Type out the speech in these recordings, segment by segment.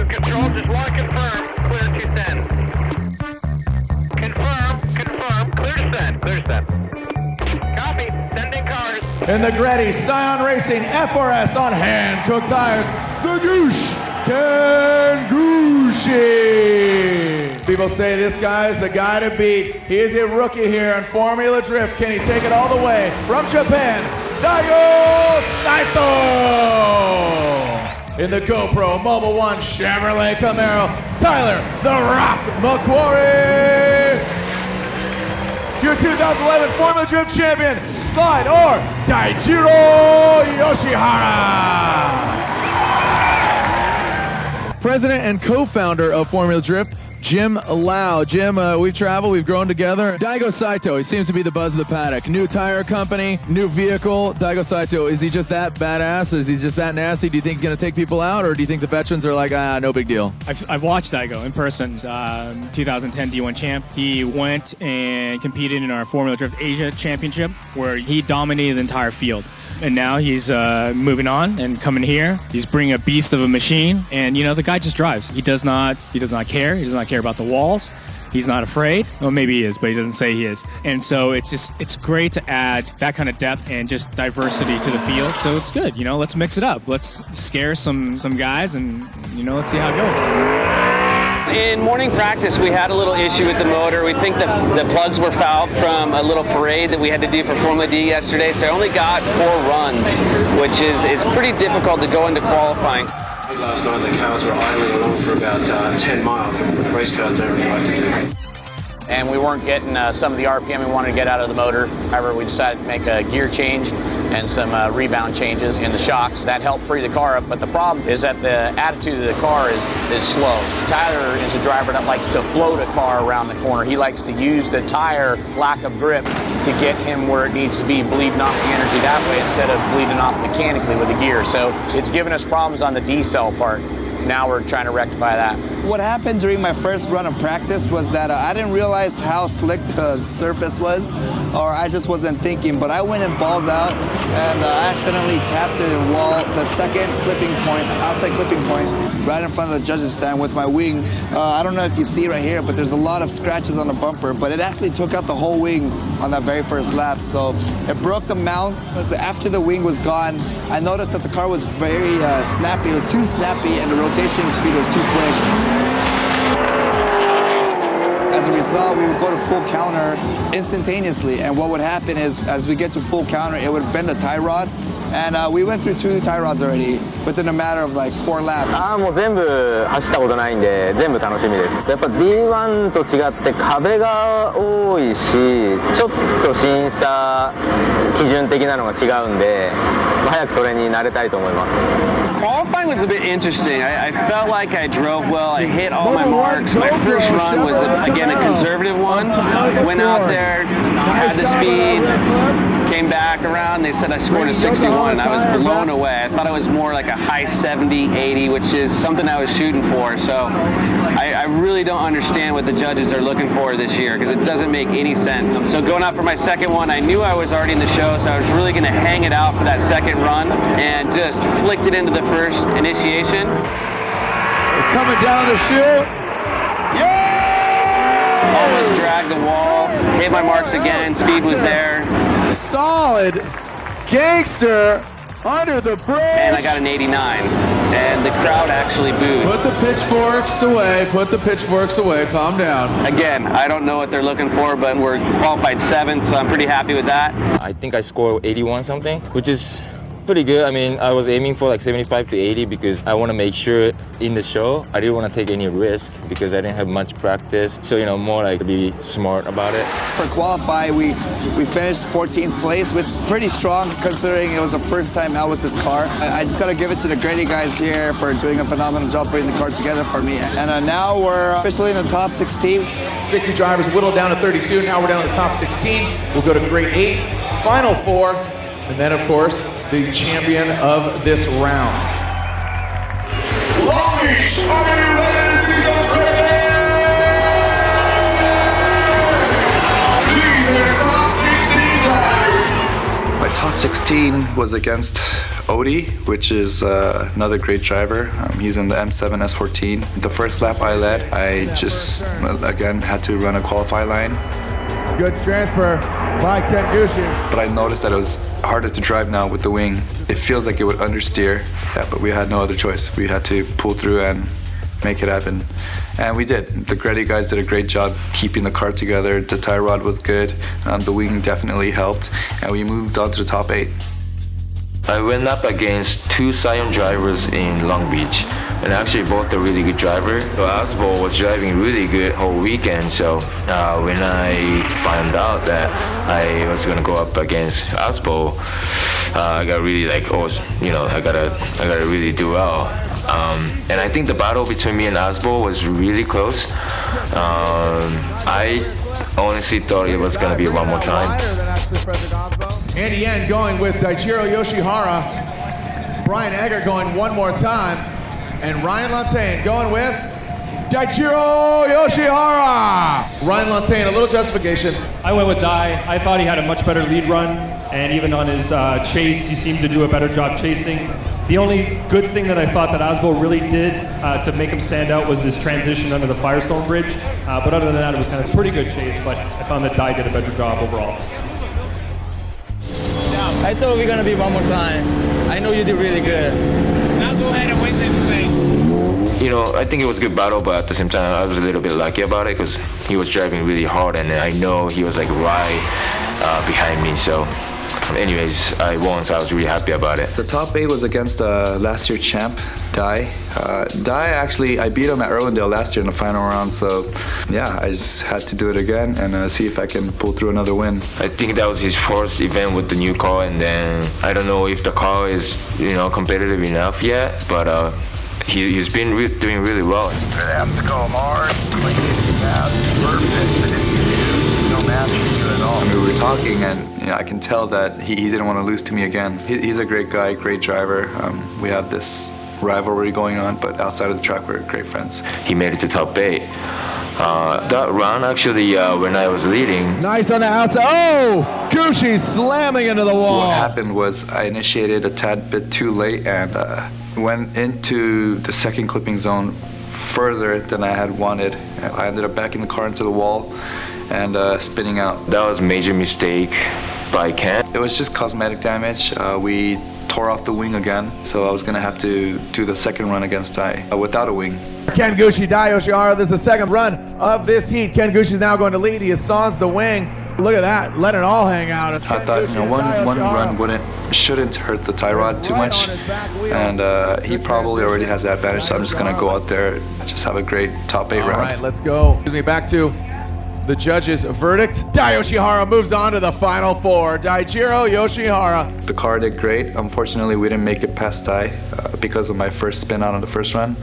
Control, just want to confirm, clear to send. Confirm, clear to send, Copy, sending cars. In the Greddy Scion Racing FRS on hand-cooked tires, the Goosh Kangushi. People say this guy is the guy to beat. He is a rookie here in Formula Drift. Can he take it all the way from Japan? Daigo Saito. In the GoPro Mobile One Chevrolet Camaro, Tyler The Rock McQuarrie. Your 2011 Formula Drift champion, Slide or Daijiro Yoshihara. President and co-founder of Formula Drift, Jim Lau. Jim, we've traveled, we've grown together. Daigo Saito, he seems to be the buzz of the paddock. New tire company, new vehicle. Daigo Saito, is he just that badass? Is he just that nasty? Do you think he's going to take people out, or do you think the veterans are like, no big deal? I've watched Daigo in person, 2010 D1 champ. He went and competed in our Formula Drift Asia Championship, where he dominated the entire field. And now he's moving on and coming here. He's bringing a beast of a machine, and the guy just drives. He does not care. He does not care about the walls. He's not afraid. Well, maybe he is, but he doesn't say he is. And so it's great to add that kind of depth and just diversity to the field. So it's good. Let's mix it up. Let's scare some guys, and let's see how it goes. In morning practice, we had a little issue with the motor. We think the plugs were fouled from a little parade that we had to do for Formula D yesterday, so I only got 4 runs, which is pretty difficult to go into qualifying. Last night the cars were idling along for about 10 miles, and race cars don't really like to do that. And we weren't getting some of the RPM we wanted to get out of the motor. However, we decided to make a gear change and some rebound changes in the shocks. That helped free the car up, but the problem is that the attitude of the car is slow. Tyler is a driver that likes to float a car around the corner. He likes to use the tire lack of grip to get him where it needs to be, bleeding off the energy that way instead of bleeding off mechanically with the gear. So it's given us problems on the D-cell part. Now we're trying to rectify that. What happened during my first run of practice was that I didn't realize how slick the surface was, or I just wasn't thinking, but I went in balls out, and I accidentally tapped the wall, the second clipping point, outside clipping point, right in front of the judges stand with my wing. I don't know if you see right here, but there's a lot of scratches on the bumper, but it actually took out the whole wing on that very first lap, so it broke the mounts. After the wing was gone, I noticed that the car was very snappy. It was too snappy, and the rotation speed was too quick. As a result, we would go to full counter instantaneously, and what would happen is, as we get to full counter, it would bend the tie rod, and we went through 2 tie rods already within a matter of like 4 laps. もう全部走ったことないんで全部楽しみです。やっぱ D1 と違って壁が多いし、ちょっと審査基準的なのが違うんで、早くそれに慣れたいと思います。Qualifying was a bit interesting. I felt like I drove well. I hit all my marks. My first run was, again, a conservative one. Went out there, had the speed, came back around. They said I scored a 61. I was blown away. I thought it was more like a high 70, 80, which is something I was shooting for. So I really don't understand what the judges are looking for this year, because it doesn't make any sense. So going out for my second one, I knew I was already in the show, so I was really going to hang it out for that second run and just flicked it into the first initiation. They're coming down the chute. Yeah! Almost dragged the wall, hit my marks again, speed was there. Solid gangster under the bridge. And I got an 89, and the crowd actually booed. Put the pitchforks away, calm down. Again, I don't know what they're looking for, but we're qualified 7th, so I'm pretty happy with that. I think I scored 81 something, which is Pretty good. I mean, I was aiming for like 75 to 80 because I want to make sure in the show I didn't want to take any risk because I didn't have much practice. So, more like to be smart about it. For qualify, we finished 14th place, which is pretty strong considering it was the first time out with this car. I just got to give it to the Grady guys here for doing a phenomenal job putting the car together for me. And now we're officially in the top 16. 60 drivers whittled down to 32. Now we're down to the top 16. We'll go to grade 8, final 4, and then, of course, the champion of this round. Long Beach, are you ready to see some training? These are top 16 drivers. My top 16 was against Odie, which is another great driver. He's in the M7 S14. The first lap I led, I just, again, had to run a qualify line. Good transfer by Ken Gucci. But I noticed that it was harder to drive now with the wing. It feels like it would understeer, but we had no other choice. We had to pull through and make it happen. And we did. The Grady guys did a great job keeping the car together. The tie rod was good. The wing definitely helped. And we moved on to the top 8. I went up against 2 Scion drivers in Long Beach, and actually both are really good drivers. So Asbo was driving really good whole weekend, so when I found out that I was gonna go up against Asbo, I got really like, I gotta really do well. And I think the battle between me and Asbo was really close. I honestly thought it was gonna be one more time. Andy Yen going with Daichiro Yoshihara. Brian Egger going one more time. And Ryan Lantain going with Daichiro Yoshihara. Ryan Lantain, a little justification. I went with Dai. I thought he had a much better lead run, and even on his chase, he seemed to do a better job chasing. The only good thing that I thought that Asbo really did to make him stand out was this transition under the Firestone Bridge. But other than that, it was kind of a pretty good chase, but I found that Dai did a better job overall. I thought we were going to be one more time. I know you did really good. Now go ahead and win this thing. I think it was a good battle, but at the same time, I was a little bit lucky about it because he was driving really hard, and I know he was like right behind me. So, anyways, I won, so I was really happy about it. The top 8 was against last year champ, Dai. Dai, actually, I beat him at Irwindale last year in the final round, so yeah, I just had to do it again and see if I can pull through another win. I think that was his first event with the new car, and then I don't know if the car is, competitive enough yet, but he's been doing really well. Have to go hard, clean, perfect, no match for you at all. I mean, we were talking, and I can tell that he didn't want to lose to me again. He's a great guy, great driver. We have this rivalry going on, but outside of the track, we're great friends. He made it to top 8. That run, actually, when I was leading. Nice on the outside. Oh! Gucci slamming into the wall. What happened was I initiated a tad bit too late and went into the second clipping zone further than I had wanted. I ended up backing the car into the wall and spinning out. That was a major mistake by Ken. It was just cosmetic damage. We tore off the wing again, so I was gonna have to do the second run against Dai without a wing. Ken Gucci, Dai Yoshihara, this is the second run of this heat. Ken Gucci's now going to lead. He has sans the wing. Look at that, let it all hang out. I thought one run shouldn't hurt the tie rod too much, and he probably already has the advantage, so I'm just gonna go out there, just have a great top 8 round. All right, let's go. Back to the judges' verdict. Dai Yoshihara moves on to the final 4. Daichiro Yoshihara. The car did great. Unfortunately, we didn't make it past Dai because of my first spin out on the first run.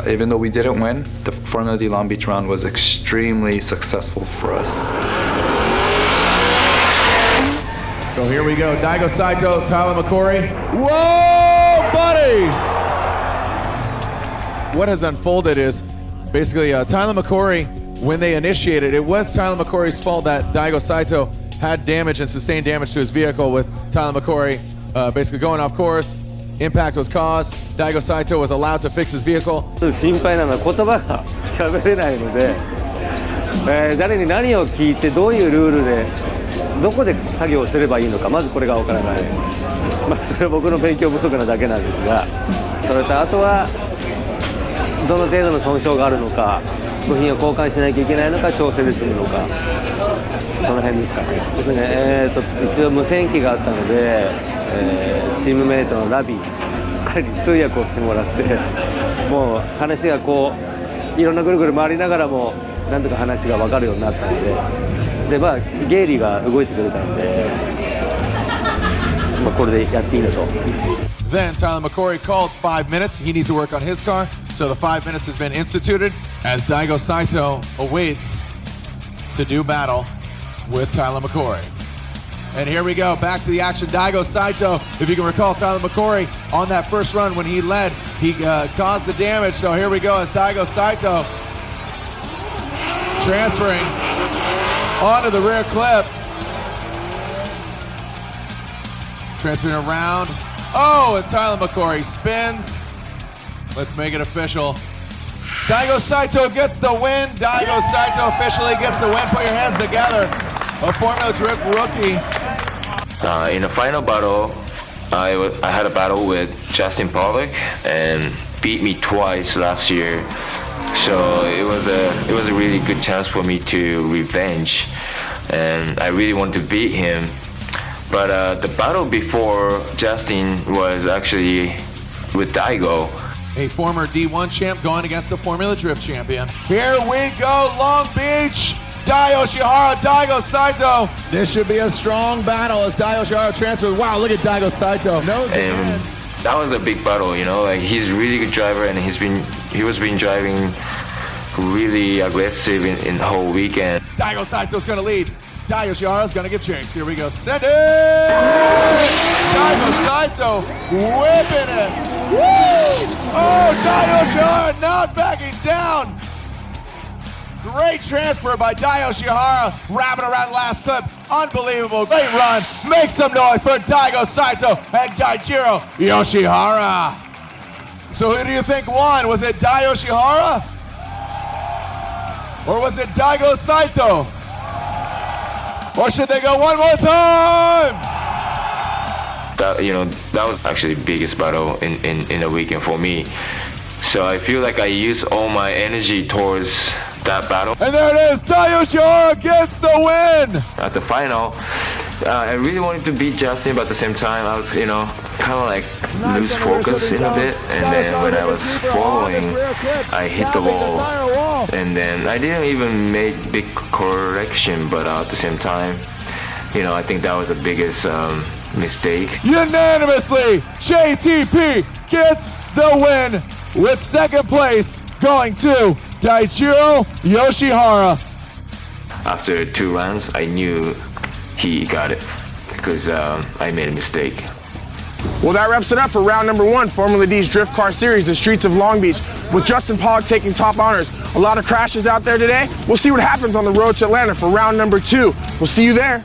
Even though we didn't win, the Formula D Long Beach round was extremely successful for us. So here we go, Daigo Saito, Tyler McCory. Whoa, buddy! What has unfolded is basically Tyler McCory, when they initiated, it was Tyler McCory's fault that Daigo Saito had damage and sustained damage to his vehicle with Tyler McCory basically going off course. Impact was caused. Daigo Saito was allowed to fix his vehicle. 心配なのは言葉が喋れないので、誰に何を聞いてどういうルールでどこで作業をすればいいのかまずこれがわからない。それは僕の勉強不足なだけなんですが、それとあとはどの程度の損傷があるのか、部品を交換しなきゃいけないのか調整で済むのか、その辺ですかね。ですね。一応無線機があったので。チームメイトのラビー、彼に通訳をしてもらって、もう話がこういろんなぐるぐる回りながらもなんとか話が分かるようになったので、まあゲイリーが動いてくれたので、まあこれでやっていいのと。Then Tyler McCory called 5 minutes. He needs to work on his car, so the 5 minutes has been instituted as Daigo Saito awaits to do battle with Tyler McCory. And here we go, back to the action. Daigo Saito, if you can recall, Tyler McCory on that first run when he led, he caused the damage. So here we go as Daigo Saito transferring onto the rear clip. Transferring around. Oh, and Tyler McCory spins. Let's make it official. Daigo Saito gets the win. Daigo Saito officially gets the win. Put your hands together. A Formula Drift rookie. In the final battle, I had a battle with Justin Pollock and beat me twice last year. So it was a really good chance for me to revenge, and I really wanted to beat him. But the battle before Justin was actually with Daigo. A former D1 champ going against a Formula Drift champion. Here we go, Long Beach. Dai Yoshihara, Daigo Saito. This should be a strong battle as Dai Yoshihara transfers. Wow, look at Daigo Saito. And that was a big battle, you know. Like, he's a really good driver, and he was driving really aggressive in the whole weekend. Daigo Saito's gonna lead. Dai Yoshihara's gonna give chase. Here we go. Send it! Daigo Saito whipping it. Woo! Oh, Dai Yoshihara not backing down. Great transfer by Dai Yoshihara, wrapping around the last clip. Unbelievable, great run. Make some noise for Daigo Saito and Daijiro Yoshihara. So who do you think won? Was it Dai Yoshihara? Or was it Daigo Saito? Or should they go one more time? That was actually the biggest battle in the weekend for me. So I feel like I used all my energy towards that battle. And there it is, Dai Yoshihara gets the win! At the final, I really wanted to beat Justin, but at the same time, I was, kind of like lose focus in a bit. And then when I was following, I hit the wall. And then I didn't even make big correction, but at the same time, I think that was the biggest mistake. Unanimously, JTP gets the win with second place going to Daijiro Yoshihara. After 2 rounds, I knew he got it because I made a mistake. Well, that wraps it up for round number 1, Formula D's Drift Car Series, the streets of Long Beach, with Justin Pollock taking top honors. A lot of crashes out there today. We'll see what happens on the road to Atlanta for round number 2. We'll see you there.